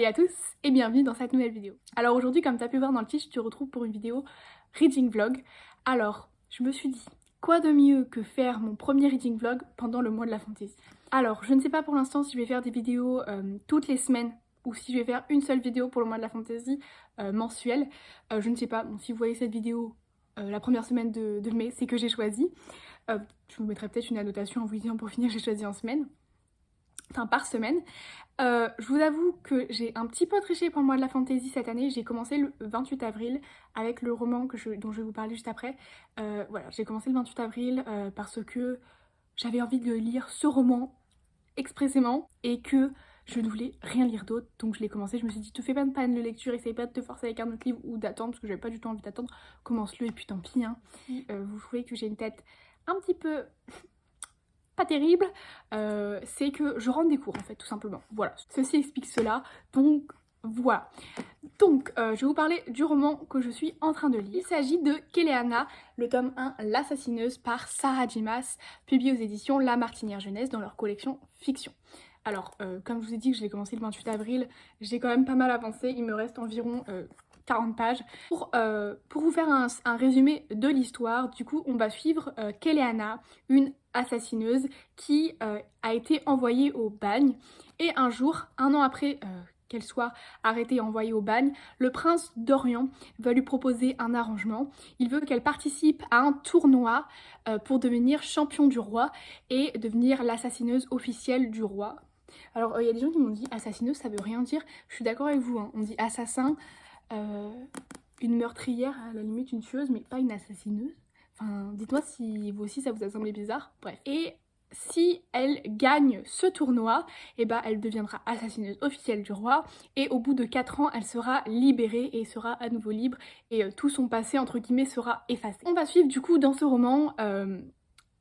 Et à tous et bienvenue dans cette nouvelle vidéo. Alors aujourd'hui, comme tu as pu voir dans le titre, je te retrouve pour une vidéo reading vlog. Alors je me suis dit, quoi de mieux que faire mon premier reading vlog pendant le mois de la fantaisie. Alors je ne sais pas pour l'instant si je vais faire des vidéos toutes les semaines ou si je vais faire une seule vidéo pour le mois de la fantaisie mensuelle. Je ne sais pas, bon, si vous voyez cette vidéo la première semaine de mai, c'est que j'ai choisi. Je vous mettrai peut-être une annotation en vous disant pour finir j'ai choisi en semaine. Enfin par semaine. Je vous avoue que j'ai un petit peu triché pour le mois de la fantaisie cette année. J'ai commencé le 28 avril avec le roman dont je vais vous parler juste après. Voilà, j'ai commencé le 28 avril parce que j'avais envie de lire ce roman expressément et que je ne voulais rien lire d'autre. Donc je l'ai commencé, je me suis dit te fais pas de panne de lecture, essaye pas de te forcer avec un autre livre ou d'attendre parce que j'avais pas du tout envie d'attendre. Commence-le et puis tant pis. Hein. Si vous trouvez que j'ai une tête un petit peu pas terrible, c'est que je rentre des cours en fait tout simplement. Voilà, ceci explique cela, donc voilà. Donc je vais vous parler du roman que je suis en train de lire. Il s'agit de Kéléana, le tome 1, L'assassineuse par Sarah J. Maas, publié aux éditions La Martinière Jeunesse dans leur collection Fiction. Alors comme je vous ai dit que je l'ai commencé le 28 avril, j'ai quand même pas mal avancé, il me reste environ 40 pages. Pour vous faire un résumé de l'histoire, du coup on va suivre Kéléana, une assassineuse qui a été envoyée au bagne, et un jour, un an après qu'elle soit arrêtée et envoyée au bagne, le prince d'Orient va lui proposer un arrangement. Il veut qu'elle participe à un tournoi pour devenir champion du roi et devenir l'assassineuse officielle du roi. Alors il y a des gens qui m'ont dit assassineuse ça veut rien dire, je suis d'accord avec vous, hein. On dit assassin, une meurtrière, à la limite une tueuse, mais pas une assassineuse. Enfin, dites-moi si vous aussi ça vous a semblé bizarre. Bref. Et si elle gagne ce tournoi, et bah elle deviendra assassineuse officielle du roi, et au bout de 4 ans, elle sera libérée et sera à nouveau libre, et tout son passé, entre guillemets, sera effacé. On va suivre du coup dans ce roman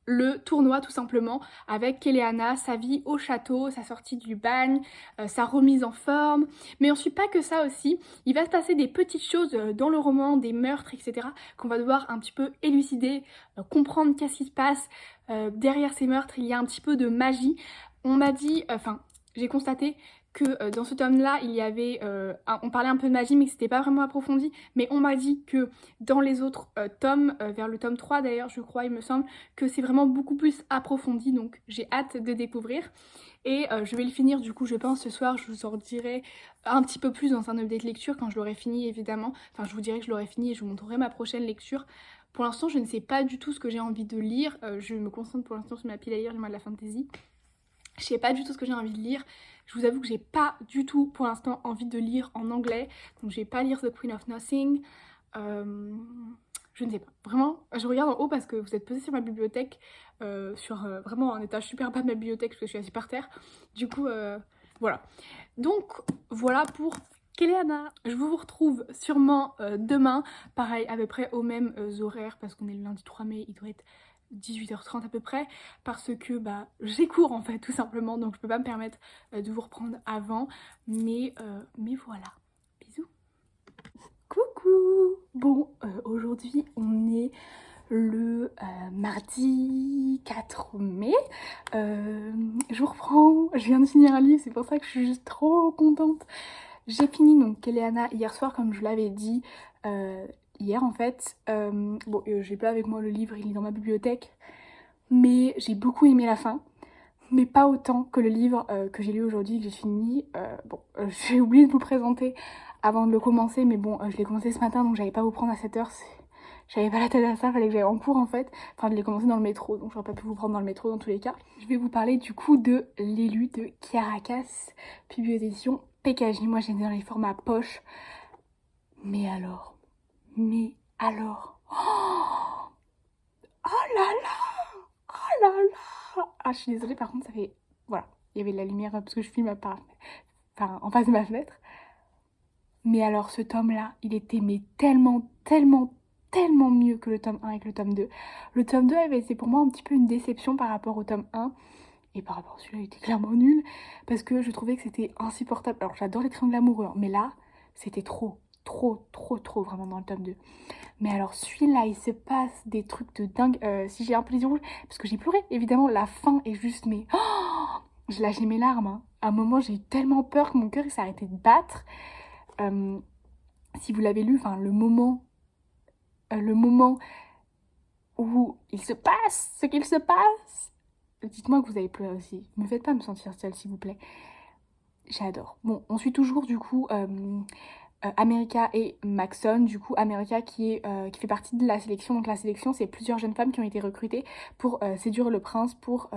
le tournoi tout simplement, avec Kéléana, sa vie au château, sa sortie du bagne, sa remise en forme. Mais on suit pas que ça aussi, il va se passer des petites choses dans le roman, des meurtres, etc. qu'on va devoir un petit peu élucider, comprendre qu'est-ce qui se passe. Derrière ces meurtres, il y a un petit peu de magie. On m'a dit, enfin, j'ai constaté que dans ce tome-là, il y avait, on parlait un peu de magie, mais que c'était pas vraiment approfondi. Mais on m'a dit que dans les autres tomes, vers le tome 3 d'ailleurs, je crois, il me semble, que c'est vraiment beaucoup plus approfondi. Donc j'ai hâte de découvrir. Et je vais le finir du coup, je pense, ce soir. Je vous en dirai un petit peu plus dans un update lecture quand je l'aurai fini, évidemment. Enfin, je vous dirai que je l'aurai fini et je vous montrerai ma prochaine lecture. Pour l'instant, je ne sais pas du tout ce que j'ai envie de lire. Je me concentre pour l'instant sur ma pile à lire, le mois de la fantasy. Je sais pas du tout ce que j'ai envie de lire. Je vous avoue que j'ai pas du tout pour l'instant envie de lire en anglais. Donc je vais pas lire The Queen of Nothing. Je ne sais pas. Vraiment, je regarde en haut parce que vous êtes posé sur ma bibliothèque. Vraiment un étage super bas de ma bibliothèque parce que je suis assise par terre. Du coup, voilà. Donc voilà pour Kéléana. Je vous retrouve sûrement demain. Pareil, à peu près aux mêmes horaires parce qu'on est le lundi 3 mai. Il doit être 18h30 à peu près, parce que bah j'ai cours en fait tout simplement, donc je peux pas me permettre de vous reprendre avant, mais voilà, bisous. Coucou. Bon, aujourd'hui on est le mardi 4 mai, je vous reprends, je viens de finir un livre, c'est pour ça que je suis juste trop contente. J'ai fini donc Kéléana hier soir comme je l'avais dit, hier en fait. Bon, j'ai pas avec moi le livre, il est dans ma bibliothèque, mais j'ai beaucoup aimé la fin, mais pas autant que le livre que j'ai lu aujourd'hui, que j'ai fini. J'ai oublié de vous le présenter avant de le commencer, mais bon, je l'ai commencé ce matin, donc j'allais pas vous prendre à 7h, j'avais pas la tête à ça, fallait que j'aille en cours en fait. Enfin, je l'ai commencé dans le métro, donc j'aurais pas pu vous prendre dans le métro dans tous les cas. Je vais vous parler du coup de L'élu de Chiara Cass, publié aux éditions PKJ. Moi j'ai dans les formats poche. Mais alors, oh, oh là là, oh là là. Ah, je suis désolée, par contre, ça fait, voilà, il y avait de la lumière parce que je filme en face de ma fenêtre. Mais alors, ce tome-là, il était mais tellement mieux que le tome 1 et que le tome 2. Le tome 2 avait été pour moi un petit peu une déception par rapport au tome 1. Et par rapport à celui-là, il était clairement nul. Parce que je trouvais que c'était insupportable. Alors, j'adore les triangles amoureux, hein, mais là, c'était trop vraiment dans le tome 2. Mais alors celui-là, il se passe des trucs de dingue. Si j'ai un peu les yeux rouges, parce que j'ai pleuré, évidemment, la fin est juste, mais... Oh, je lâchais mes larmes. Hein. À un moment, j'ai eu tellement peur que mon cœur s'est arrêté de battre. Si vous l'avez lu, enfin le moment où il se passe ce qu'il se passe, dites-moi que vous avez pleuré aussi. Ne me faites pas me sentir seule, s'il vous plaît. J'adore. Bon, on suit toujours du coup America et Maxon. Du coup, America qui fait partie de la sélection. Donc la sélection, c'est plusieurs jeunes femmes qui ont été recrutées pour séduire le prince, pour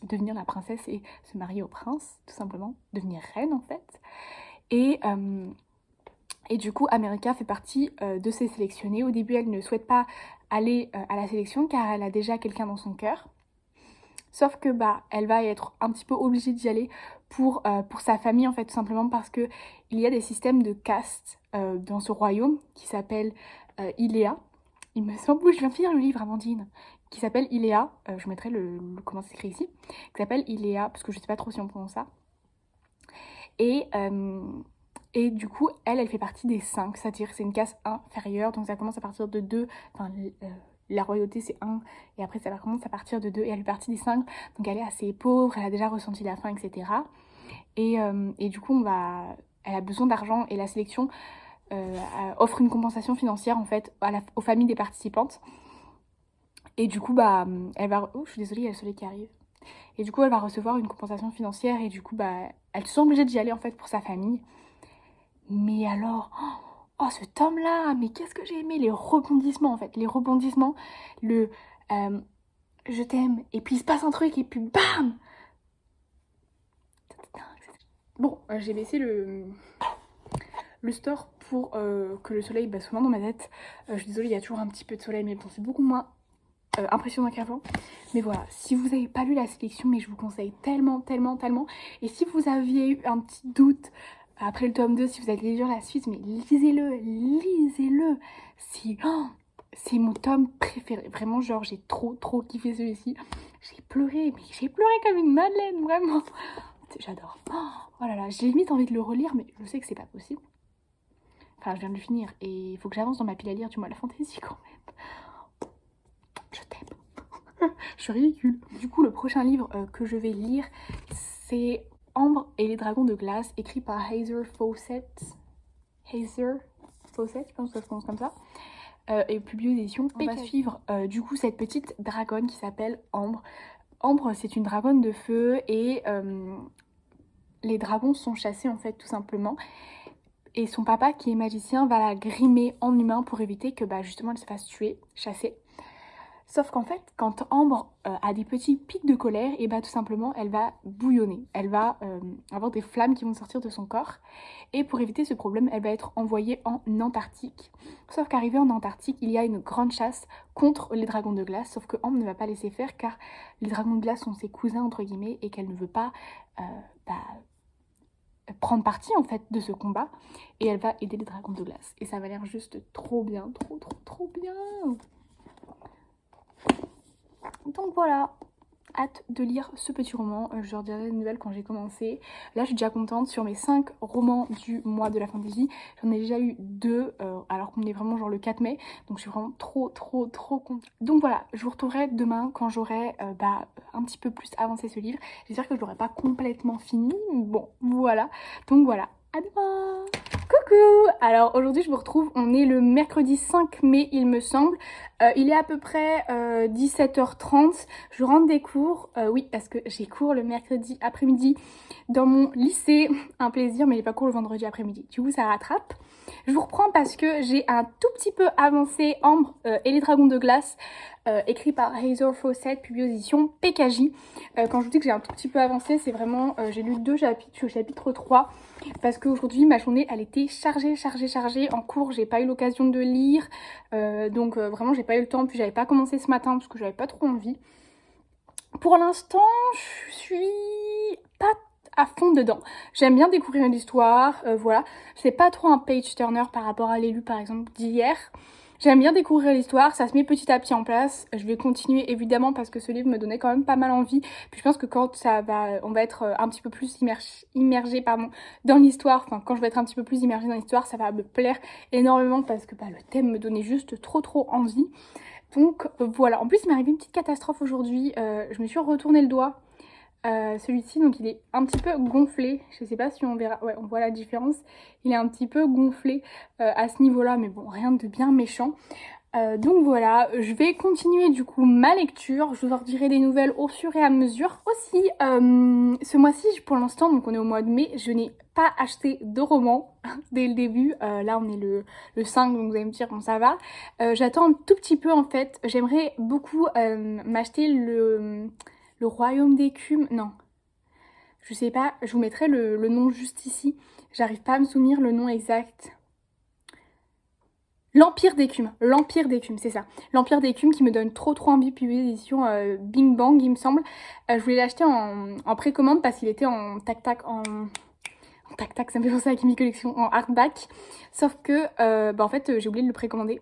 devenir la princesse et se marier au prince, tout simplement. Devenir reine en fait. Et du coup, America fait partie de ces sélectionnés. Au début, elle ne souhaite pas aller à la sélection car elle a déjà quelqu'un dans son cœur. Sauf que elle va être un petit peu obligée d'y aller pour sa famille en fait, tout simplement parce que il y a des systèmes de caste dans ce royaume qui s'appelle Iléa. Il me semble, oui, je viens de finir le livre, Amandine, qui s'appelle Iléa. Je mettrai comment c'est écrit ici. Qui s'appelle Iléa, parce que je sais pas trop si on prononce ça. Et du coup, elle fait partie des 5, c'est-à-dire que c'est une caste inférieure, donc ça commence à partir de 2, enfin la royauté c'est 1, et après ça commence à partir de 2, et elle fait partie des 5, donc elle est assez pauvre, elle a déjà ressenti la faim, etc. Et du coup, elle a besoin d'argent, et la sélection offre une compensation financière en fait aux familles des participantes. Et du coup, elle va... Oh, je suis désolée, il y a le soleil qui arrive. Et du coup, elle va recevoir une compensation financière, et du coup, elle se sent obligée d'y aller en fait pour sa famille. Mais alors, oh ce tome-là, mais qu'est-ce que j'ai aimé, les rebondissements en fait, les rebondissements, je t'aime, et puis il se passe un truc, et puis bam. Bon, j'ai baissé le store pour que le soleil baisse moins dans ma tête. Je suis désolée, il y a toujours un petit peu de soleil, mais bon, c'est beaucoup moins impressionnant qu'avant. Mais voilà, si vous n'avez pas lu la sélection, mais je vous conseille tellement, tellement, tellement. Et si vous aviez eu un petit doute après le tome 2, si vous allez lire la suite, mais lisez-le, lisez-le. C'est mon tome préféré. Vraiment, genre, j'ai trop, trop kiffé celui-ci. J'ai pleuré, mais j'ai pleuré comme une madeleine, vraiment. J'adore. Oh là là, j'ai limite envie de le relire, mais je sais que c'est pas possible. Enfin, je viens de le finir et il faut que j'avance dans ma pile à lire du mois de la fantaisie quand même. Je t'aime. Je suis ridicule. Du coup, le prochain livre que je vais lire, c'est Ambre et les dragons de glace, écrit par Heather Fawcett. Heather Fawcett, je pense que ça se prononce comme ça. Et publié aux éditions. On va suivre du coup cette petite dragonne qui s'appelle Ambre. Ambre, c'est une dragonne de feu et les dragons sont chassés en fait, tout simplement. Et son papa, qui est magicien, va la grimer en humain pour éviter que justement elle se fasse tuer, chasser. Sauf qu'en fait, quand Ambre a des petits pics de colère, et tout simplement, elle va bouillonner. Elle va avoir des flammes qui vont sortir de son corps. Et pour éviter ce problème, elle va être envoyée en Antarctique. Sauf qu'arrivée en Antarctique, il y a une grande chasse contre les dragons de glace. Sauf que Ambre ne va pas laisser faire car les dragons de glace sont ses cousins, entre guillemets, et qu'elle ne veut pas prendre partie en fait de ce combat. Et elle va aider les dragons de glace. Et ça va l'air juste trop bien, trop, trop, trop bien. Donc voilà, hâte de lire ce petit roman. Je leur dirai des nouvelles quand j'ai commencé. Là, je suis déjà contente. Sur mes 5 romans du mois de la fantasy, j'en ai déjà eu 2, alors qu'on est vraiment genre le 4 mai. Donc je suis vraiment trop, trop, trop contente. Donc voilà, je vous retrouverai demain quand j'aurai un petit peu plus avancé ce livre. J'espère que je l'aurai pas complètement fini. Bon, voilà. Donc voilà, à demain. Coucou! Alors aujourd'hui je vous retrouve, on est le mercredi 5 mai il me semble. Il est à peu près 17h30, je rentre des cours, oui parce que j'ai cours le mercredi après-midi dans mon lycée, un plaisir, mais j'ai pas cours le vendredi après-midi, du coup ça rattrape. Je vous reprends parce que j'ai un tout petit peu avancé Ambre et les dragons de glace, écrit par Heather Fawcett, publié aux éditions PKJ. Quand je vous dis que j'ai un tout petit peu avancé, c'est vraiment, j'ai lu 2 chapitres, je suis au chapitre 3, parce qu'aujourd'hui ma journée elle était chargée en cours, j'ai pas eu l'occasion de lire, donc vraiment j'ai pas eu le temps, puis j'avais pas commencé ce matin parce que j'avais pas trop envie. Pour l'instant je suis pas à fond dedans, j'aime bien découvrir une histoire, voilà, c'est pas trop un page turner par rapport à l'élu par exemple d'hier. J'aime bien découvrir l'histoire, ça se met petit à petit en place. Je vais continuer évidemment parce que ce livre me donnait quand même pas mal envie. Puis je pense que quand on va être un petit peu plus immergé dans l'histoire, enfin quand je vais être un petit peu plus immergée dans l'histoire, ça va me plaire énormément parce que le thème me donnait juste trop envie. Donc voilà, en plus il m'est arrivé une petite catastrophe aujourd'hui, je me suis retourné le doigt Celui-ci, donc il est un petit peu gonflé. Je sais pas si on verra, ouais, on voit la différence. Il est un petit peu gonflé à ce niveau-là, mais bon, rien de bien méchant. Donc voilà, je vais continuer du coup ma lecture, je vous en dirai des nouvelles au fur et à mesure. Aussi, ce mois-ci, pour l'instant, donc on est au mois de mai, je n'ai pas acheté de roman dès le début. Là on est le 5, donc vous allez me dire bon ça va. J'attends un tout petit peu en fait, j'aimerais beaucoup m'acheter le Royaume d'écume, non, je sais pas, je vous mettrai le nom juste ici, j'arrive pas à me souvenir le nom exact. L'Empire d'écume, c'est ça. L'Empire d'écume qui me donne trop envie, puis l'édition Bing Bang, il me semble. Je voulais l'acheter en précommande parce qu'il était en tac-tac, tac-tac, ça me fait penser à Kimi Collection, en hardback. Sauf que, en fait, j'ai oublié de le précommander,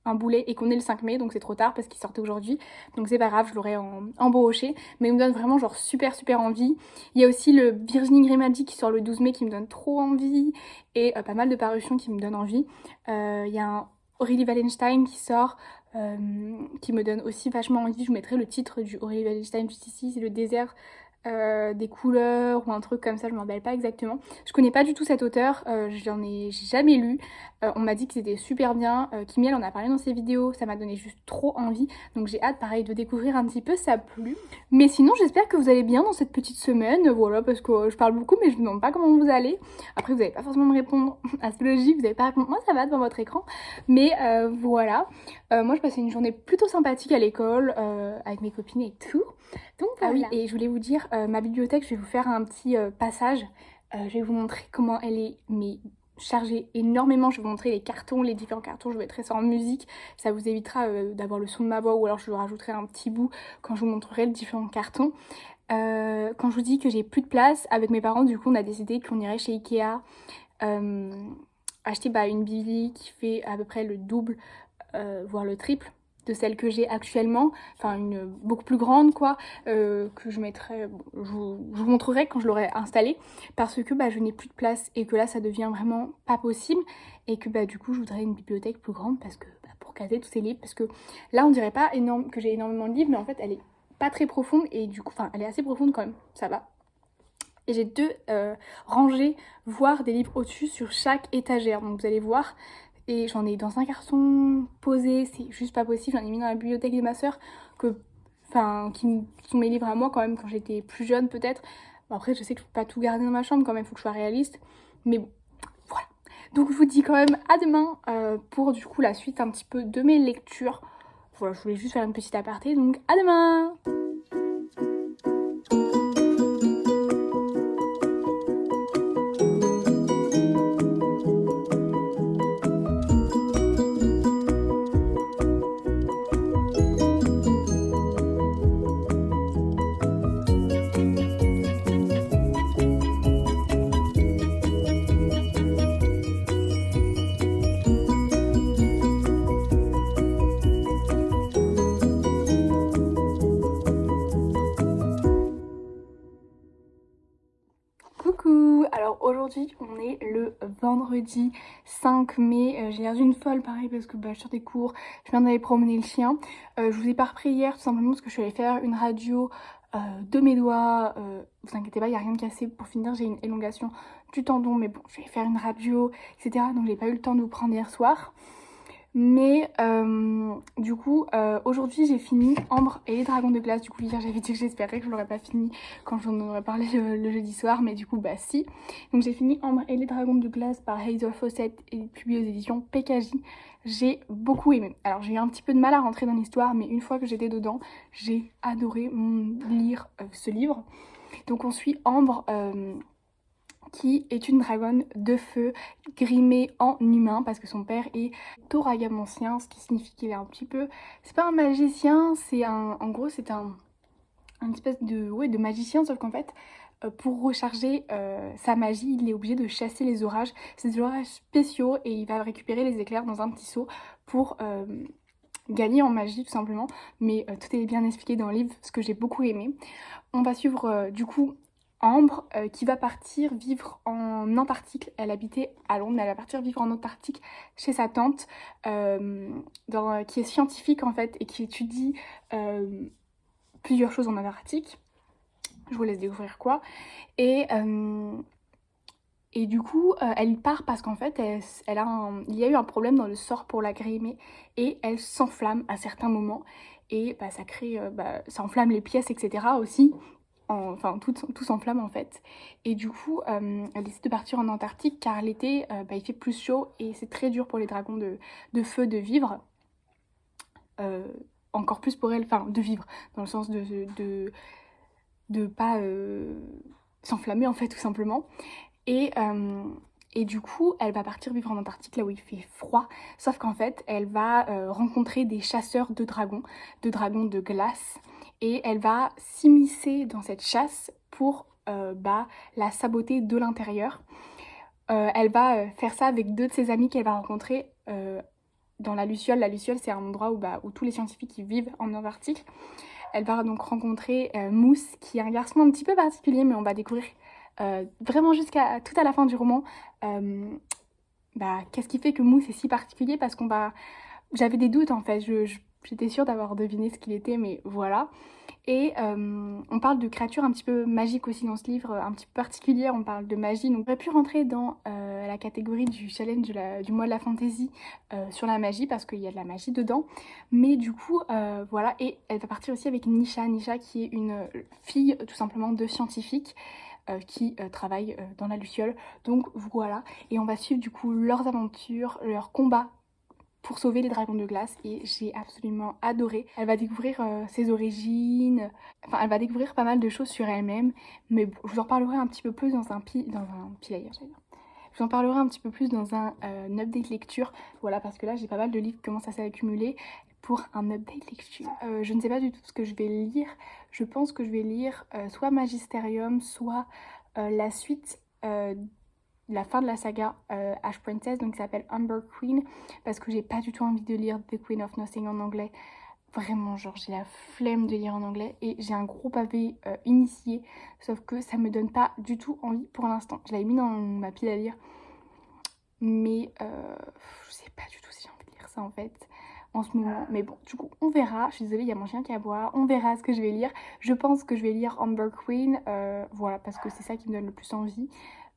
un boulet, et qu'on est le 5 mai, donc c'est trop tard parce qu'il sortait aujourd'hui. Donc c'est pas grave, je l'aurai en broché. Mais il me donne vraiment genre super envie. Il y a aussi le Virginie Grey Magic qui sort le 12 mai qui me donne trop envie. Et pas mal de parutions qui me donnent envie. Il y a un Aurélie Wallenstein qui sort, qui me donne aussi vachement envie. Je vous mettrai le titre du Aurélie Wallenstein juste ici, c'est le désert des couleurs ou un truc comme ça, je me rappelle pas exactement. Je connais pas du tout cet auteur, j'en ai jamais lu. On m'a dit que c'était super bien, Kimi elle en a parlé dans ses vidéos, ça m'a donné juste trop envie. Donc j'ai hâte pareil de découvrir un petit peu, ça a plu. Mais sinon j'espère que vous allez bien dans cette petite semaine, voilà, parce que je parle beaucoup mais je vous demande pas comment vous allez. Après vous n'allez pas forcément me répondre à ce logique, vous n'allez pas répondre moi ça va devant votre écran. Mais voilà, moi je passais une journée plutôt sympathique à l'école, avec mes copines et tout. Donc voilà. Ah oui, et je voulais vous dire, ma bibliothèque, je vais vous faire un petit passage. Je vais vous montrer comment elle est chargée énormément. Je vais vous montrer les cartons, les différents cartons. Je vais mettre ça en musique. Ça vous évitera d'avoir le son de ma voix ou alors je vous rajouterai un petit bout quand je vous montrerai les différents cartons. Quand je vous dis que j'ai plus de place, avec mes parents, du coup, on a décidé qu'on irait chez Ikea acheter une Billy qui fait à peu près le double, voire le triple de celle que j'ai actuellement, enfin une beaucoup plus grande quoi, que je mettrai, je vous montrerai quand je l'aurai installée, parce que je n'ai plus de place et que là ça devient vraiment pas possible et que du coup je voudrais une bibliothèque plus grande parce que pour caser tous ces livres, parce que là on dirait pas que j'ai énormément de livres mais en fait elle est pas très profonde et du coup, enfin elle est assez profonde quand même, ça va. Et j'ai deux rangées, voire des livres au-dessus sur chaque étagère, donc vous allez voir. Et j'en ai dans un carton posé, c'est juste pas possible. J'en ai mis dans la bibliothèque de ma soeur, qui sont mes livres à moi quand même quand j'étais plus jeune peut-être. Bon, après je sais que je peux pas tout garder dans ma chambre quand même, il faut que je sois réaliste. Mais bon, voilà. Donc je vous dis quand même à demain pour du coup la suite un petit peu de mes lectures. Voilà, je voulais juste faire une petite aparté, donc à demain! Coucou! Alors aujourd'hui on est le vendredi 5 mai, j'ai l'air d'une folle pareil parce que je sors des cours, je viens d'aller promener le chien. Je vous ai pas repris hier tout simplement parce que je suis allée faire une radio de mes doigts, vous inquiétez pas il n'y a rien de cassé, pour finir j'ai une élongation du tendon mais bon je vais faire une radio etc, donc j'ai pas eu le temps de vous prendre hier soir. Mais du coup aujourd'hui j'ai fini Ambre et les dragons de glace. Du coup hier j'avais dit que j'espérais que je l'aurais pas fini quand j'en aurais parlé le jeudi soir, mais du coup si. Donc j'ai fini Ambre et les dragons de glace par Hazel Fawcett et publié aux éditions PKJ. J'ai beaucoup aimé. Alors j'ai eu un petit peu de mal à rentrer dans l'histoire, mais une fois que j'étais dedans j'ai adoré lire ce livre. Donc on suit Ambre qui est une dragonne de feu grimée en humain parce que son père est tauragamoncien, ce qui signifie qu'il est un petit peu... C'est pas un magicien, c'est en gros c'est un espèce de magicien, sauf qu'en fait pour recharger sa magie il est obligé de chasser les orages. C'est des orages spéciaux et il va récupérer les éclairs dans un petit seau pour gagner en magie tout simplement. Mais tout est bien expliqué dans le livre, ce que j'ai beaucoup aimé. On va suivre du coup Ambre qui va partir vivre en Antarctique. Elle habitait à Londres, mais elle va partir vivre en Antarctique chez sa tante qui est scientifique en fait et qui étudie plusieurs choses en Antarctique. Je vous laisse découvrir quoi. Et, et du coup, elle part parce qu'en fait, il y a eu un problème dans le sort pour la grémer et elle s'enflamme à certains moments. Et bah, ça crée, ça enflamme les pièces, etc. aussi. Enfin, tout s'enflamme en fait. Et du coup, elle décide de partir en Antarctique car l'été, il fait plus chaud et c'est très dur pour les dragons de feu de vivre. Encore plus pour elle, enfin, de vivre, dans le sens de pas s'enflammer en fait, tout simplement. Et, et du coup, elle va partir vivre en Antarctique, là où il fait froid. Sauf qu'en fait, elle va rencontrer des chasseurs de dragons de glace. Et elle va s'immiscer dans cette chasse pour la saboter de l'intérieur. Elle va faire ça avec 2 de ses amis qu'elle va rencontrer dans la Luciole. La Luciole, c'est un endroit où tous les scientifiques qui vivent en Antarctique. Elle va donc rencontrer Mousse, qui est un garçon un petit peu particulier, mais on va découvrir vraiment jusqu'à tout à la fin du roman qu'est-ce qui fait que Mousse est si particulier, parce j'avais des doutes en fait, j'étais sûre d'avoir deviné ce qu'il était, mais voilà. Et on parle de créatures un petit peu magiques aussi dans ce livre, un petit peu particulières, on parle de magie. Donc on aurait pu rentrer dans la catégorie du challenge du mois de la fantasy sur la magie, parce qu'il y a de la magie dedans. Mais du coup, voilà, et elle va partir aussi avec Nisha qui est une fille tout simplement de scientifique qui travaille dans la Luciole. Donc voilà, et on va suivre du coup leurs aventures, leurs combats pour sauver les dragons de glace, et j'ai absolument adoré. Elle va découvrir ses origines, enfin elle va découvrir pas mal de choses sur elle-même, mais bon, je vous en parlerai un petit peu plus dans un je vous en parlerai un petit peu plus dans un update lecture, voilà, parce que là j'ai pas mal de livres qui commencent à s'accumuler pour un update lecture. Je ne sais pas du tout ce que je vais lire, je pense que je vais lire soit Magisterium, soit la suite la fin de la saga Ash Princess, donc qui s'appelle Amber Queen, parce que j'ai pas du tout envie de lire The Queen of Nothing en anglais. Vraiment, genre j'ai la flemme de lire en anglais, et j'ai un gros pavé initié, sauf que ça me donne pas du tout envie pour l'instant. Je l'avais mis dans ma pile à lire, mais je sais pas du tout si j'ai envie de lire ça en fait en ce moment. Mais bon, du coup on verra. Je suis désolée, il y a mon chien qui aboie. On verra ce que je vais lire. Je pense que je vais lire Amber Queen, voilà, parce que c'est ça qui me donne le plus envie.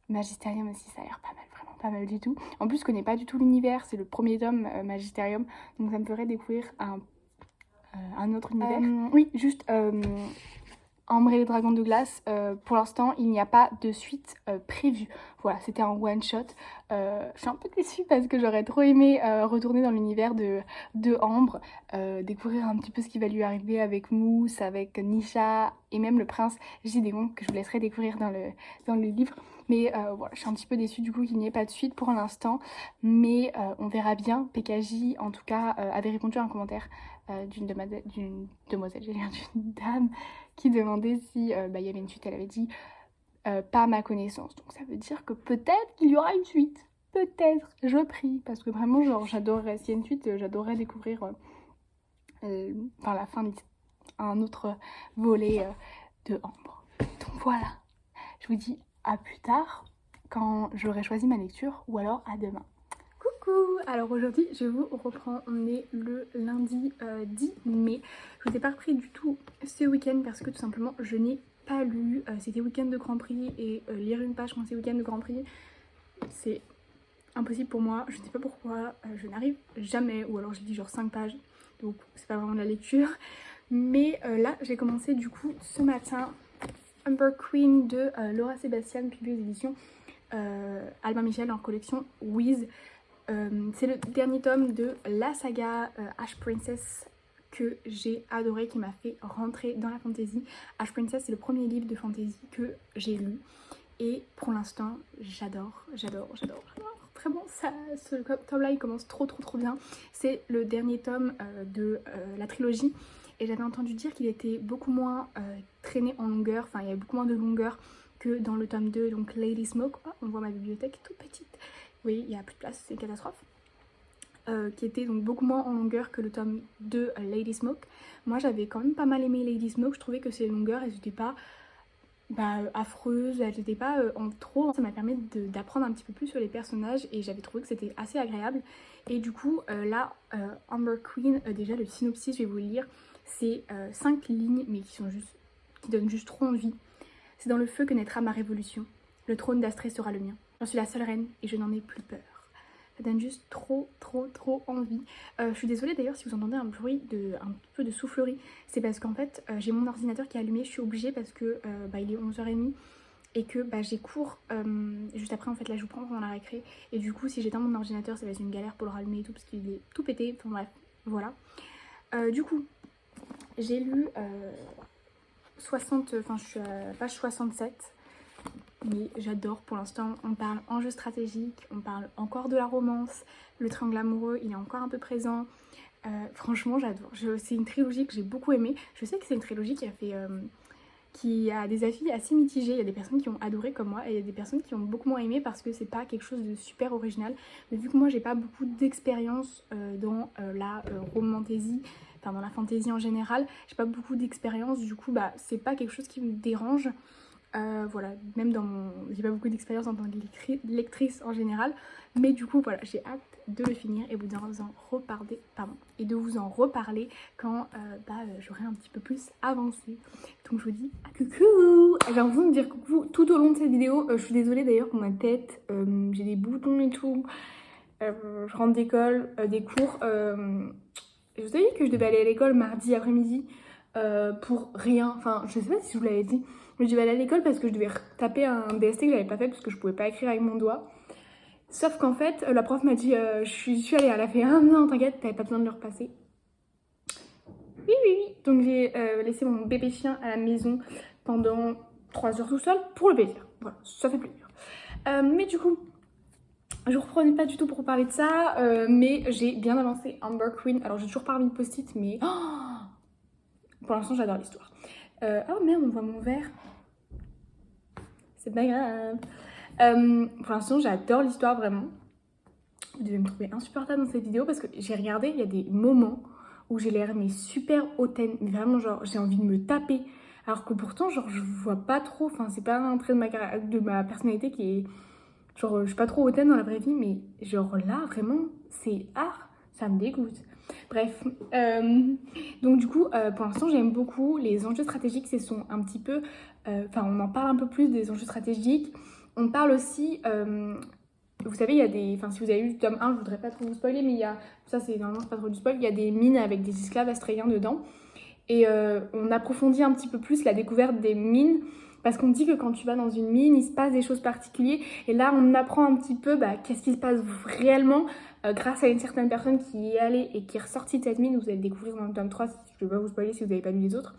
Magisterium aussi, ça a l'air pas mal, vraiment pas mal du tout. En plus, je connais pas du tout l'univers, c'est le premier tome Magisterium, donc ça me ferait découvrir un autre univers. Oui, juste Ambre et les dragons de glace, pour l'instant, il n'y a pas de suite prévue. Voilà, c'était un one-shot. Je suis un peu déçue parce que j'aurais trop aimé retourner dans l'univers de Ambre, découvrir un petit peu ce qui va lui arriver avec Mousse, avec Nisha, et même le prince Gideon, que je vous laisserai découvrir dans le livre. Mais voilà, je suis un petit peu déçue du coup qu'il n'y ait pas de suite pour l'instant. Mais on verra bien. PKJ, en tout cas, avait répondu à un commentaire d'une demoiselle, j'allais dire d'une dame, qui demandait si y avait une suite. Elle avait dit pas à ma connaissance. Donc ça veut dire que peut-être qu'il y aura une suite. Peut-être, je prie. Parce que vraiment, genre, j'adorerais, s'il y a une suite, j'adorerais découvrir la fin d'un autre volet de Ambre. Donc voilà, je vous dis à plus tard quand j'aurai choisi ma lecture, ou alors à demain. Coucou! Alors aujourd'hui je vous reprends, on est le lundi 10 mai. Je vous ai pas repris du tout ce week-end parce que tout simplement je n'ai pas lu. C'était week-end de Grand Prix, et lire une page quand c'est week-end de Grand Prix, c'est impossible pour moi. Je ne sais pas pourquoi, je n'arrive jamais, ou alors je lis genre 5 pages, donc c'est pas vraiment de la lecture. Mais là j'ai commencé du coup ce matin Amber Queen de Laura Sébastien, publiée aux éditions Albin Michel en collection Wiz. C'est le dernier tome de la saga Ash Princess que j'ai adoré, qui m'a fait rentrer dans la fantasy. Ash Princess, c'est le premier livre de fantasy que j'ai lu, et pour l'instant j'adore. Vraiment, ce tome là il commence trop bien. C'est le dernier tome de la trilogie, et j'avais entendu dire qu'il était beaucoup moins traîné en longueur, enfin il y avait beaucoup moins de longueur que dans le tome 2, donc Lady Smoke. Oh, on voit ma bibliothèque toute petite. Oui, il n'y a plus de place, c'est une catastrophe. Qui était donc beaucoup moins en longueur que le tome 2 Lady Smoke. Moi j'avais quand même pas mal aimé Lady Smoke, je trouvais que ces longueurs elles n'étaient pas affreuses, elles n'étaient pas en trop. Ça m'a permis d'apprendre un petit peu plus sur les personnages, et j'avais trouvé que c'était assez agréable. Et du coup là, Amber Queen, déjà le synopsis je vais vous le lire, c'est 5 lignes mais qui donnent juste trop envie. C'est dans le feu que naîtra ma révolution. Le trône d'Astrée sera le mien. J'en suis la seule reine et je n'en ai plus peur. Ça donne juste trop envie. Je suis désolée d'ailleurs si vous entendez un bruit, un peu de soufflerie. C'est parce qu'en fait j'ai mon ordinateur qui est allumé, je suis obligée parce que il est 11h30 et que j'ai cours juste après en fait là je vous prends pendant la récré. Et du coup si j'éteins mon ordinateur ça va être une galère pour le rallumer et tout parce qu'il est tout pété. Enfin bref, voilà. Du coup j'ai lu 60, enfin je suis à page 67. Mais j'adore pour l'instant, on parle enjeu stratégique, on parle encore de la romance, le triangle amoureux il est encore un peu présent, franchement j'adore, c'est une trilogie que j'ai beaucoup aimée, je sais que c'est une trilogie qui a des avis assez mitigés, il y a des personnes qui ont adoré comme moi et il y a des personnes qui ont beaucoup moins aimé parce que c'est pas quelque chose de super original, mais vu que moi j'ai pas beaucoup d'expérience dans la romantasy, enfin dans la fantasy en général, j'ai pas beaucoup d'expérience, du coup c'est pas quelque chose qui me dérange. Voilà, même j'ai pas beaucoup d'expérience en tant que lectrice en général, mais du coup voilà, j'ai hâte de le finir et de vous en reparler quand j'aurai un petit peu plus avancé. Donc je vous dis à coucou. J'ai l'impression de dire coucou tout au long de cette vidéo. Je suis désolée d'ailleurs pour ma tête, j'ai des boutons et tout. Je rentre d'école, des cours. Je vous avais dit que je devais aller à l'école mardi après-midi pour rien. Enfin, je sais pas si je vous l'avais dit. Mais je devais aller à l'école parce que je devais taper un DST que j'avais pas fait parce que je pouvais pas écrire avec mon doigt. Sauf qu'en fait, la prof m'a dit, je suis allée, elle a fait, ah non, t'inquiète, t'avais pas besoin de le repasser. Oui. Donc j'ai laissé mon bébé chien à la maison pendant 3 heures tout seul pour le plaisir. Voilà, ça fait plaisir. Mais du coup, je vous reprenais pas du tout pour parler de ça, mais j'ai bien avancé Amber Queen. Alors j'ai toujours pas mis de post-it, mais pour l'instant j'adore l'histoire. Oh merde, on voit mon verre. C'est pas grave. Pour l'instant, j'adore l'histoire vraiment. Vous devez me trouver insupportable dans cette vidéo parce que j'ai regardé, il y a des moments où j'ai l'air mais super hautaine, mais vraiment genre j'ai envie de me taper. Alors que pourtant, genre je vois pas trop, enfin c'est pas un trait de ma personnalité qui est genre je suis pas trop hautaine dans la vraie vie, mais genre là vraiment c'est ça me dégoûte. Bref, donc du coup pour l'instant j'aime beaucoup les enjeux stratégiques, c'est son un petit peu, enfin on en parle un peu plus des enjeux stratégiques. On parle aussi, vous savez il y a des, enfin si vous avez lu le tome 1 je voudrais pas trop vous spoiler, mais il y a, ça c'est normalement pas trop du spoil, il y a des mines avec des esclaves astréens dedans. Et on approfondit un petit peu plus la découverte des mines. Parce qu'on dit que quand tu vas dans une mine, il se passe des choses particulières. Et là, on apprend un petit peu qu'est-ce qui se passe réellement grâce à une certaine personne qui y est allée et qui est ressortie de cette mine. Vous allez le découvrir dans le tome 3, je ne vais pas vous spoiler si vous n'avez pas lu les autres.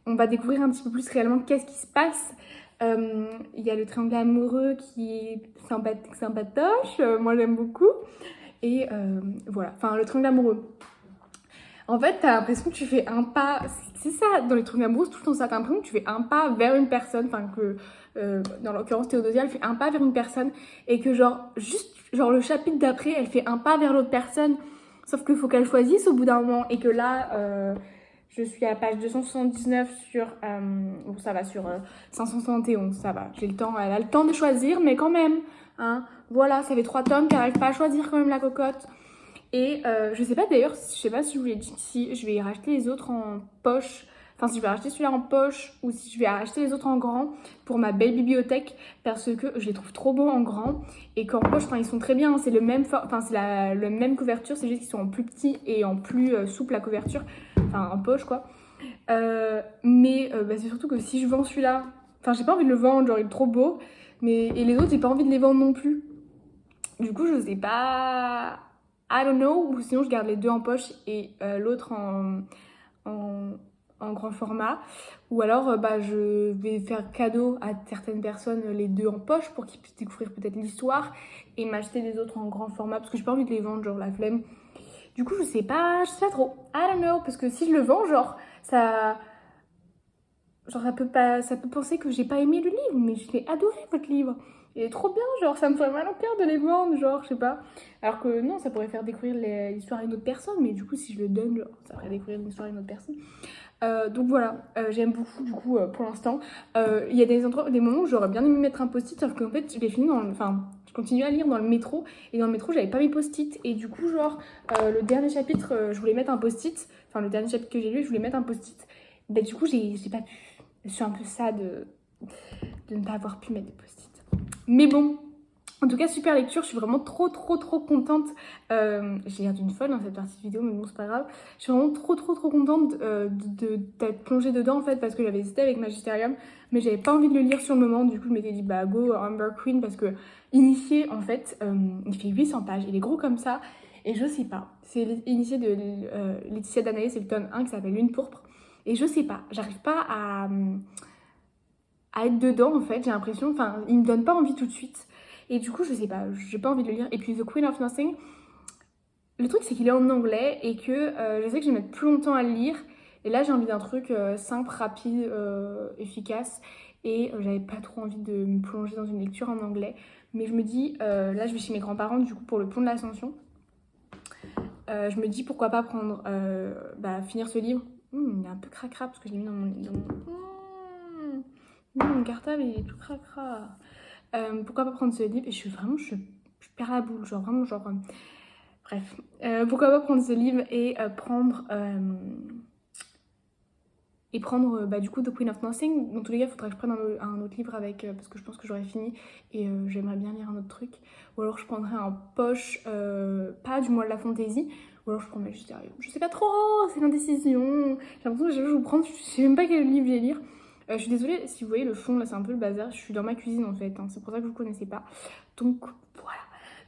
On va découvrir un petit peu plus réellement qu'est-ce qui se passe. Il y a le triangle amoureux qui est sympatoche. Moi, j'aime beaucoup. Et voilà, enfin, le triangle amoureux. En fait, t'as l'impression que tu fais un pas, c'est ça, dans les trucs amoureux, c'est tout le temps ça, t'as l'impression que tu fais un pas vers une personne, enfin que, dans l'occurrence Théodosia, elle fait un pas vers une personne, et que juste le chapitre d'après, elle fait un pas vers l'autre personne, sauf qu'il faut qu'elle choisisse au bout d'un moment, et que là, je suis à la page 279 sur, bon ça va, sur 571, ça va, j'ai le temps, elle a le temps de choisir, mais quand même, hein, voilà, ça fait 3 tomes qu'elle n'arrive pas à choisir quand même la cocotte. Et je sais pas d'ailleurs, je sais pas si je vous l'ai dit, si je vais racheter les autres en poche, enfin si je vais racheter celui-là en poche ou si je vais racheter les autres en grand pour ma belle bibliothèque parce que je les trouve trop beaux en grand et qu'en poche, enfin ils sont très bien, c'est le même, enfin c'est la même couverture, c'est juste qu'ils sont en plus petit et en plus souple la couverture, enfin en poche quoi. Mais c'est surtout que si je vends celui-là, enfin j'ai pas envie de le vendre, genre il est trop beau, et les autres j'ai pas envie de les vendre non plus. Du coup je sais pas... I don't know, ou sinon je garde les deux en poche et l'autre en grand format. Ou alors je vais faire cadeau à certaines personnes les deux en poche pour qu'ils puissent découvrir peut-être l'histoire et m'acheter les autres en grand format parce que j'ai pas envie de les vendre, genre la flemme. Du coup je sais pas trop, I don't know, parce que si je le vends, ça peut penser que j'ai pas aimé le livre, mais je l'ai adoré votre livre. Il est trop bien, genre ça me ferait mal au cœur de les vendre, genre je sais pas. Alors que non, ça pourrait faire découvrir l'histoire à une autre personne, mais du coup si je le donne, genre ça ferait découvrir l'histoire à une autre personne. Donc voilà, j'aime beaucoup du coup pour l'instant. Il y a des moments où j'aurais bien aimé mettre un post-it, sauf qu'en fait je l'ai fini je continue à lire dans le métro, et dans le métro j'avais pas mes post-it, et du coup le dernier chapitre, je voulais mettre un post-it, enfin le dernier chapitre que j'ai lu, je voulais mettre un post-it. Du coup j'ai pas pu, je suis un peu sad de ne pas avoir pu mettre des post-it. Mais bon, en tout cas, super lecture, je suis vraiment trop contente. J'ai l'air d'une folle dans cette partie de vidéo, mais bon, c'est pas grave. Je suis vraiment trop contente d'être plongée dedans en fait, parce que j'avais hésité avec Magisterium, mais j'avais pas envie de le lire sur le moment. Du coup, je m'étais dit, bah go Amber Queen, parce que initié en fait, il fait 800 pages, il est gros comme ça, et je sais pas. C'est initié de Laetitia Danaé, c'est le tome 1 qui s'appelle Lune pourpre, et je sais pas, j'arrive pas à être dedans en fait, j'ai l'impression, enfin, il me donne pas envie tout de suite. Et du coup, je sais pas, j'ai pas envie de le lire. Et puis The Queen of Nothing, le truc c'est qu'il est en anglais et que je sais que je vais mettre plus longtemps à le lire. Et là, j'ai envie d'un truc simple, rapide, efficace. Et j'avais pas trop envie de me plonger dans une lecture en anglais. Mais je me dis, là, je vais chez mes grands-parents du coup pour le pont de l'Ascension. Je me dis pourquoi pas prendre, finir ce livre. Il est un peu cracra parce que je l'ai mis dans mon cartable, il est tout cracra. Pourquoi pas prendre ce livre? Et je perds la boule, genre vraiment, genre. Bref. Pourquoi pas prendre ce livre et prendre. Du coup The Queen of Nothing. Dans tous les cas, il faudrait que je prenne un autre livre avec. Parce que je pense que j'aurais fini et j'aimerais bien lire un autre truc. Ou alors je prendrais un poche, pas du mois de la fantaisie. Ou alors je prends Magisterium. Je sais pas trop, c'est l'indécision. J'ai l'impression que je vous prendre, je sais même pas quel livre je vais lire. Je suis désolée si vous voyez le fond, là c'est un peu le bazar. Je suis dans ma cuisine en fait, hein. C'est pour ça que vous connaissez pas. Donc voilà.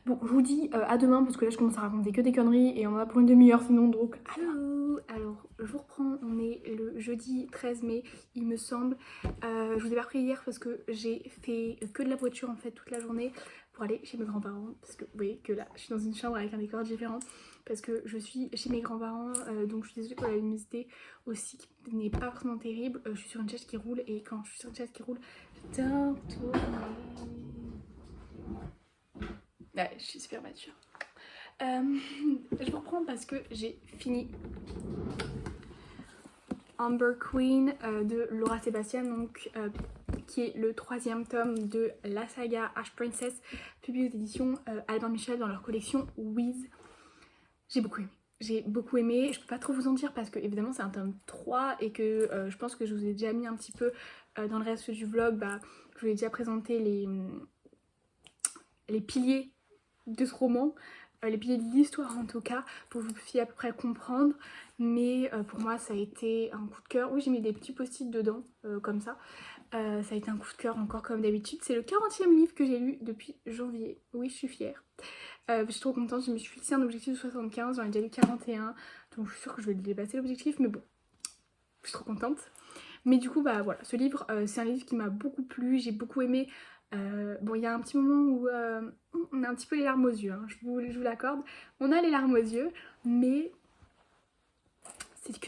Bon, je vous dis à demain parce que là je commence à raconter que des conneries et on en a pour une demi-heure sinon, donc à demain. Alors je vous reprends, on est le jeudi 13 mai il me semble. Je vous ai pas pris hier parce que j'ai fait que de la voiture en fait toute la journée pour aller chez mes grands-parents, parce que vous voyez que là je suis dans une chambre avec un décor différent parce que je suis chez mes grands-parents, donc je suis désolée pour la luminosité aussi qui n'est pas forcément terrible. Je suis sur une chaise qui roule et quand je suis sur une chaise qui roule j'adore tourner. Ouais, je suis super mature. Je vous reprends parce que j'ai fini Amber Queen de Laura Sébastien, donc qui est le 3e tome de la saga Ash Princess, publié aux éditions Albin Michel dans leur collection Wiz. J'ai beaucoup aimé. J'ai beaucoup aimé, je peux pas trop vous en dire parce que évidemment c'est un tome 3 et que je pense que je vous ai déjà mis un petit peu dans le reste du vlog, je vous ai déjà présenté les piliers de ce roman, les piliers de l'histoire en tout cas, pour que vous puissiez à peu près comprendre. Mais pour moi ça a été un coup de cœur. Oui, j'ai mis des petits post-it dedans comme ça. Ça a été un coup de cœur encore comme d'habitude. C'est le 40e livre que j'ai lu depuis janvier. Oui, je suis fière. Je suis trop contente, je me suis fixé un objectif de 75, j'en ai déjà lu 41, donc je suis sûre que je vais dépasser l'objectif, mais bon, je suis trop contente. Mais du coup, voilà, ce livre, c'est un livre qui m'a beaucoup plu, j'ai beaucoup aimé. Bon, il y a un petit moment où on a un petit peu les larmes aux yeux, hein, je vous l'accorde. On a les larmes aux yeux, mais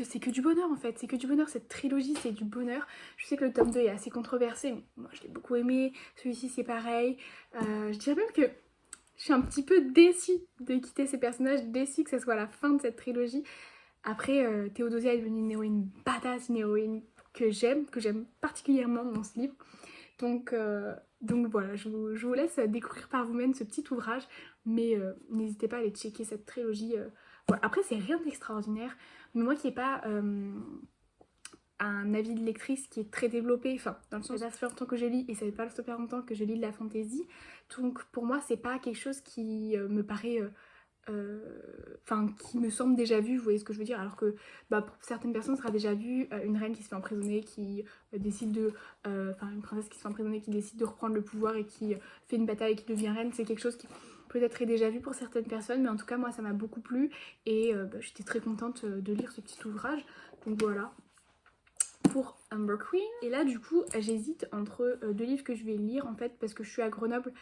c'est que du bonheur en fait, c'est que du bonheur, cette trilogie c'est du bonheur. Je sais que le tome 2 est assez controversé, mais moi je l'ai beaucoup aimé, celui-ci c'est pareil. Je dirais même que je suis un petit peu déçue de quitter ces personnages, déçue que ce soit la fin de cette trilogie. Après, Théodosia est devenue une héroïne badass, une héroïne que j'aime particulièrement dans ce livre. Donc voilà, je vous laisse découvrir par vous-même ce petit ouvrage, mais n'hésitez pas à aller checker cette trilogie. Voilà. Après, c'est rien d'extraordinaire, mais moi qui n'ai pas un avis de lectrice qui est très développé, enfin, dans le sens, ça fait longtemps que je lis et ça fait pas super longtemps que je lis de la fantasy, donc pour moi, c'est pas quelque chose qui me paraît. Qui me semble déjà vu, vous voyez ce que je veux dire, alors que pour certaines personnes ça sera déjà vu une reine qui se fait emprisonner, qui décide de une princesse qui se fait emprisonner, qui décide de reprendre le pouvoir et qui fait une bataille et qui devient reine. C'est quelque chose qui peut-être est déjà vu pour certaines personnes, mais en tout cas moi ça m'a beaucoup plu et j'étais très contente de lire ce petit ouvrage. Donc voilà pour Amber Queen. Et là du coup j'hésite entre deux livres que je vais lire en fait, parce que je suis à Grenoble.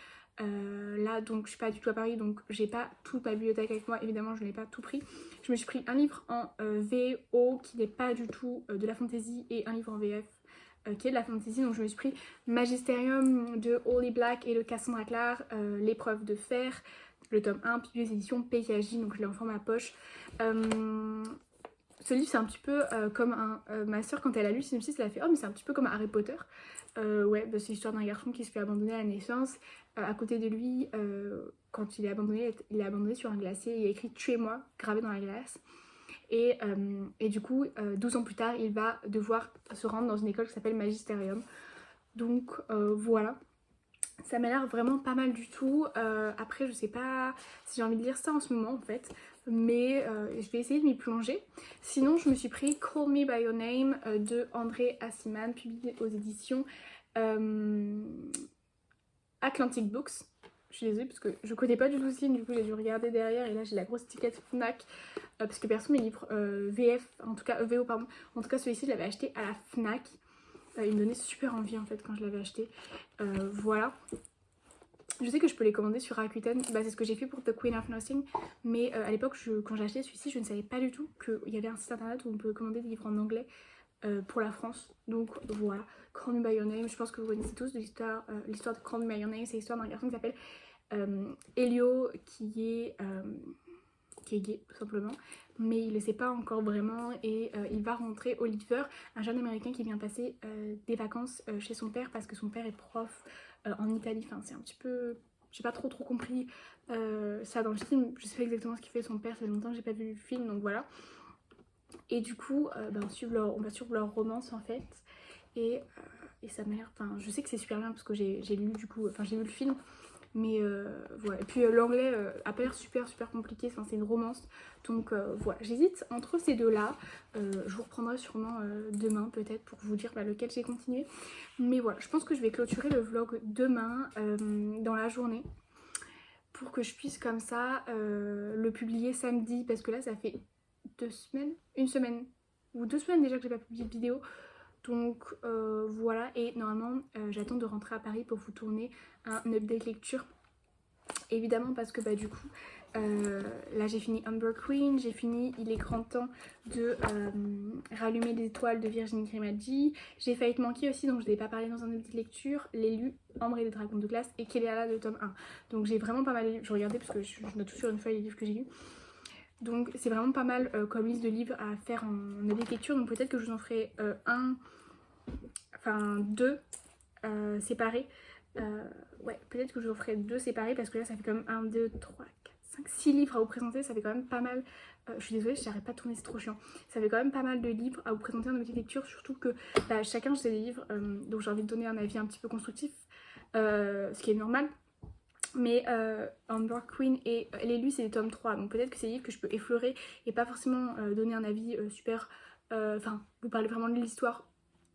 Là donc je suis pas du tout à Paris, donc j'ai pas toute ma bibliothèque avec moi, évidemment je n'ai pas tout pris. Je me suis pris un livre en VO qui n'est pas du tout de la fantasy et un livre en VF qui est de la fantasy. Donc je me suis pris Magisterium de Holly Black et de Cassandra Clare, L'épreuve de fer, le tome 1, puis les éditions PKJ, donc je l'ai en format poche. Ce livre c'est un petit peu comme ma soeur quand elle a lu Sims 6, elle a fait oh mais c'est un petit peu comme Harry Potter. C'est l'histoire d'un garçon qui se fait abandonner à la naissance. À côté de lui, quand il est abandonné sur un glacier, il y a écrit tuez-moi gravé dans la glace. Et du coup 12 ans plus tard il va devoir se rendre dans une école qui s'appelle Magisterium. Donc voilà. Ça m'a l'air vraiment pas mal du tout. Après, je sais pas si j'ai envie de lire ça en ce moment en fait. Mais je vais essayer de m'y plonger. Sinon, je me suis pris Call Me By Your Name de André Assiman, publié aux éditions Atlantic Books. Je suis désolée parce que je connais pas du tout ce film, du coup j'ai dû regarder derrière et là j'ai la grosse étiquette FNAC parce que perso mes livres VF, en tout cas VO pardon, en tout cas celui-ci je l'avais acheté à la FNAC. Il me donnait super envie en fait quand je l'avais acheté. Voilà. Je sais que je peux les commander sur Rakuten, bah, c'est ce que j'ai fait pour The Queen of Nothing, mais à l'époque quand j'ai acheté celui-ci je ne savais pas du tout qu'il y avait un site internet où on peut commander des livres en anglais pour la France. Donc voilà, Call Me By Your Name, je pense que vous connaissez tous l'histoire de Call Me By Your Name, c'est l'histoire d'un garçon qui s'appelle Elio qui est gay tout simplement, mais il ne le sait pas encore vraiment et il va rentrer Oliver, un jeune américain qui vient passer des vacances chez son père parce que son père est prof en Italie. Enfin c'est un petit peu, j'ai pas trop compris ça dans le film, je sais pas exactement ce qu'il fait son père, ça fait longtemps que j'ai pas vu le film donc voilà. Et du coup on va suivre leur romance en fait et ça m'a l'air, enfin je sais que c'est super bien parce que j'ai lu du coup, enfin j'ai vu le film. Mais voilà, et puis l'anglais a pas l'air super compliqué, enfin, c'est une romance. Donc voilà, j'hésite entre ces deux-là. Je vous reprendrai sûrement demain peut-être pour vous dire lequel j'ai continué. Mais voilà, je pense que je vais clôturer le vlog demain dans la journée. Pour que je puisse comme ça le publier samedi. Parce que là ça fait 2 semaines, une semaine ou 2 semaines déjà que j'ai pas publié de vidéo. Donc voilà, et normalement j'attends de rentrer à Paris pour vous tourner un update lecture. Évidemment parce que du coup là j'ai fini Amber Queen, j'ai fini Il est grand temps de rallumer des étoiles de Virginie Grimaldi. J'ai failli te manquer aussi, donc je n'ai pas parlé dans un update lecture, L'élu, Ambre et les dragons de glace et Kéléala de tome 1. Donc j'ai vraiment pas mal de livres, je regardais parce que je note tout sur une feuille les livres que j'ai lus. Donc c'est vraiment pas mal comme liste de livres à faire en update lecture, donc peut-être que je vous en ferai deux séparés. Ouais, peut-être que je vous ferai 2 séparés parce que là ça fait quand même 1, 2, 3, 4, 5, 6 livres à vous présenter, ça fait quand même pas mal. Je suis désolée, j'arrête pas de tourner, c'est trop chiant. Ça fait quand même pas mal de livres à vous présenter en petite lecture, surtout que chacun j'ai des livres, donc j'ai envie de donner un avis un petit peu constructif, ce qui est normal. Mais Amber Queen et L'élu c'est les tomes 3, donc peut-être que c'est des livres que je peux effleurer et pas forcément donner un avis super, enfin vous parlez vraiment de l'histoire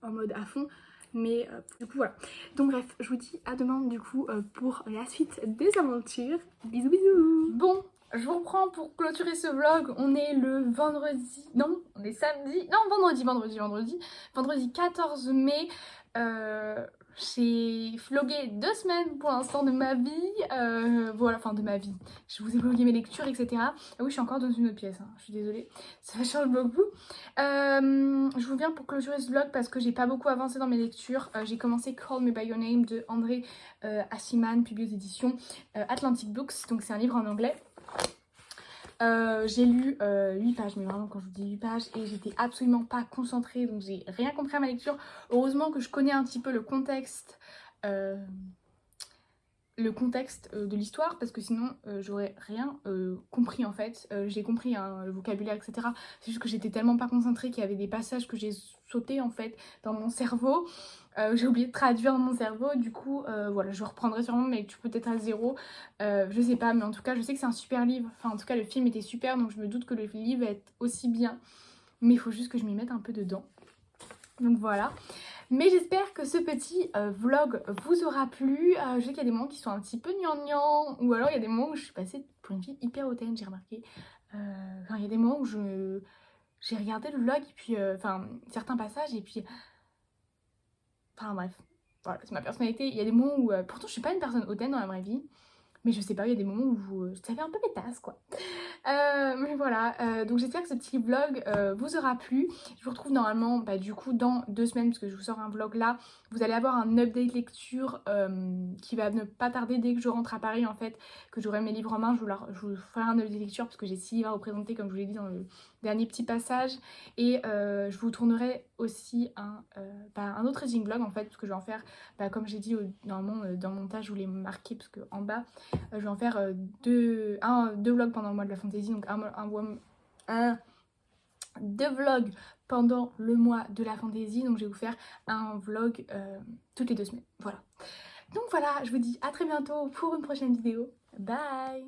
en mode à fond. Mais du coup voilà. Donc bref, je vous dis à demain du coup pour la suite des aventures. Bisous bisous. Bon, je vous reprends pour clôturer ce vlog. On est le vendredi, non, on est samedi, non vendredi 14 mai. J'ai vlogué 2 semaines pour l'instant de ma vie, voilà, enfin de ma vie. Je vous ai vlogué mes lectures, etc. Ah oui, je suis encore dans une autre pièce, hein. Je suis désolée, ça change beaucoup. Je vous viens pour clôturer ce vlog parce que j'ai pas beaucoup avancé dans mes lectures. J'ai commencé Call Me By Your Name de André Assiman, publié aux éditions Atlantic Books, donc c'est un livre en anglais. J'ai lu 8 pages, mais vraiment quand je vous dis 8 pages, et j'étais absolument pas concentrée, donc j'ai rien compris à ma lecture. Heureusement que je connais un petit peu le contexte de l'histoire, parce que sinon j'aurais rien compris en fait. J'ai compris hein, le vocabulaire, etc. C'est juste que j'étais tellement pas concentrée qu'il y avait des passages que j'ai sauté en fait dans mon cerveau. J'ai oublié de traduire dans mon cerveau, du coup voilà, je reprendrai sûrement mais tu peut-être à zéro, je sais pas, mais en tout cas je sais que c'est un super livre, enfin en tout cas le film était super, donc je me doute que le livre va être aussi bien, mais il faut juste que je m'y mette un peu dedans, donc voilà. Mais j'espère que ce petit vlog vous aura plu. Je sais qu'il y a des moments qui sont un petit peu gnangnan, ou alors il y a des moments où je suis passée pour une fille hyper hautaine, j'ai remarqué. Enfin, il y a des moments où j'ai regardé le vlog et puis, certains passages et puis... Enfin bref, voilà, c'est ma personnalité. Il y a des moments où... pourtant, je suis pas une personne hautaine dans la vraie vie, mais je sais pas, il y a des moments où ça fait un peu pétasse, quoi. Mais voilà, donc j'espère que ce petit vlog vous aura plu. Je vous retrouve normalement du coup dans 2 semaines parce que je vous sors un vlog là. Vous allez avoir un update lecture qui va ne pas tarder dès que je rentre à Paris en fait, que j'aurai mes livres en main. Je vous ferai un update lecture parce que j'ai 6 livres à vous présenter comme je vous l'ai dit dans le dernier petit passage. Et je vous tournerai aussi un autre reading vlog en fait, parce que je vais en faire, comme j'ai dit normalement dans le montage je vous l'ai marqué parce que en bas je vais en faire 2 vlogs pendant le mois de la fantasy, donc 2 vlogs pendant le mois de la fantaisie. Donc je vais vous faire un vlog toutes les 2 semaines. Voilà. Donc voilà, je vous dis à très bientôt pour une prochaine vidéo. Bye!